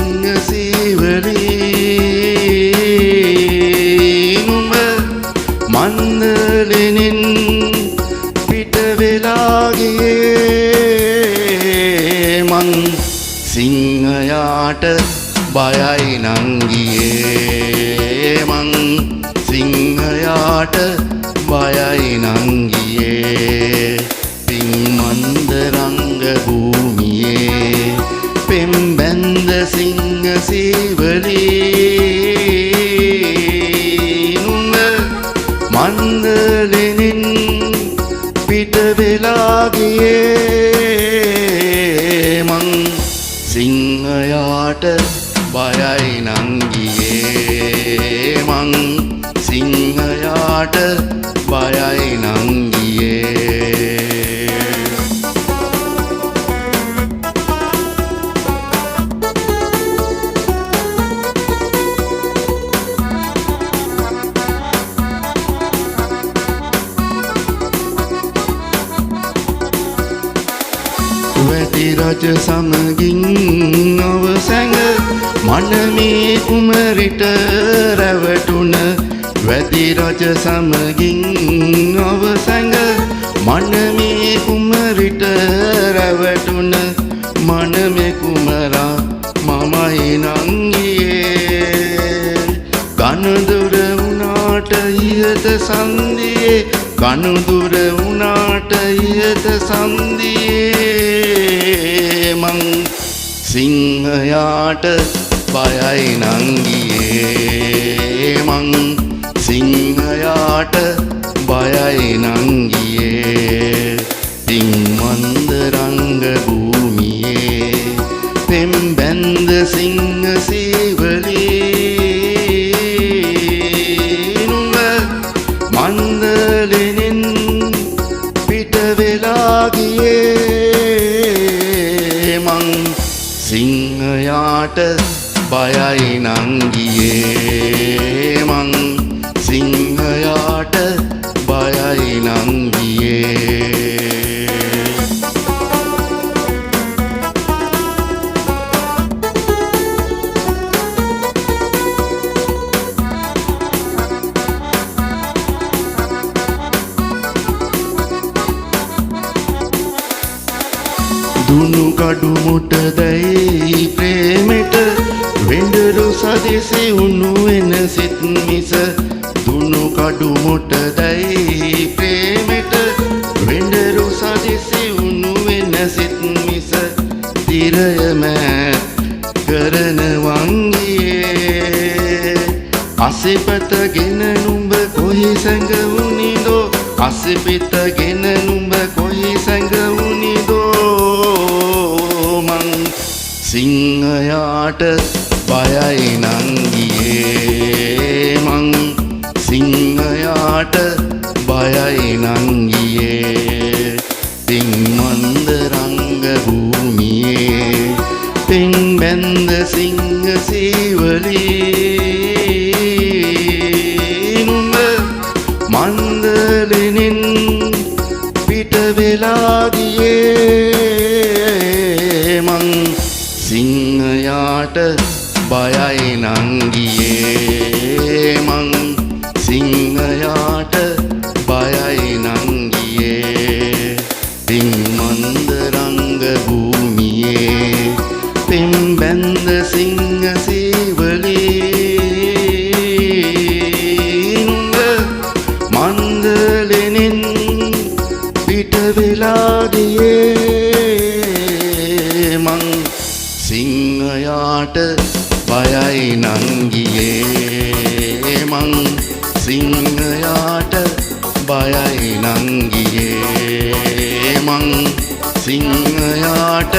සිංහ සීවලී නුඹ මන්දලෙනින් පිට වෙලා ගියේ මං සිංහයාට බයයි නං ගියේ මං සිංහයාට බයයි නං ගියේ පින් මන්දරංග භූමියේ පෙම් බැන්ද සිංහ සීවලී නුඹ මන්දලෙනින් පිට වෙලා ගියේ මං සිංහයාට බයයි නං ගියේ මං සිංහයාට බයයි නං ගියේ වැටි රජ සමගින් අවසැඟ මනමේ කුමරිට රැවටුණ වැටි රජ සමගින් අවසැඟ මනමේ කුමරිට රැවටුණ මනමේ කුමරා මමයි නං ගියේ ගනුදුර වුණාට ඉහත සන්දියේ ගනුදුර වුණාට ඉහත සන්දියේ මං සිංහයාට බයයි නං ගියේ මං සිංහයාට බයයි නං ගියේ පින් මන්දරංග භූමියේ පෙම් බැන්ද සිංහ සීවලී නුඹ මන්දලෙනින් පිට වෙලා ගියේ මං සිංහයාට බයයි නං ගියේ මං සිංහයාට බයයි නං ගියේ දුනු කඩු මුට දැයි ප්‍රේමෙට වෙඬරු සදිසි උණු වෙන සිත් මිස දුනු කඩු මුට දැයි ප්‍රේමෙට වෙඬරු සදිසි උණු වෙන සිත් මිස තිරය මෑත් කරන වංගියේ අසිපතගෙන නුඹ කොහි සැඟවුනිදෝ අසිපතගෙන නුඹ කොහි සැඟවුනිදෝ මං සිංහයාට බයයි නං ගියේ මං සිංහයාට බයයි නං ගියේ පින් මන්දරංග භූමියේ පෙම් බැන්ද සිංහ සීවලී නුඹ මන්දලෙනින් පිට වෙලා ගියේ මං සිංහයාට බයයි නං ගියේ මං සිංහයාට බයයි නං ගියේ පින් මන්දරංග භූමියේ පෙම් බැන්ද සිංහ සීවලී නුඹ මන්දලෙනින් පිට වෙලා ගියේ මං සිංහයාට බයයි නං ගියේ මං සිංහයාට බයයි නං ගියේ මං සිංහයාට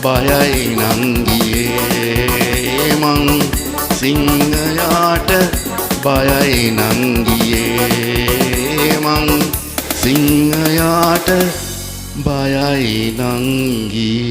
බයයි නං ගියේ මං සිංහයාට බයයි නං ගියේ මං සිංහයාට බයයි නං ගියේ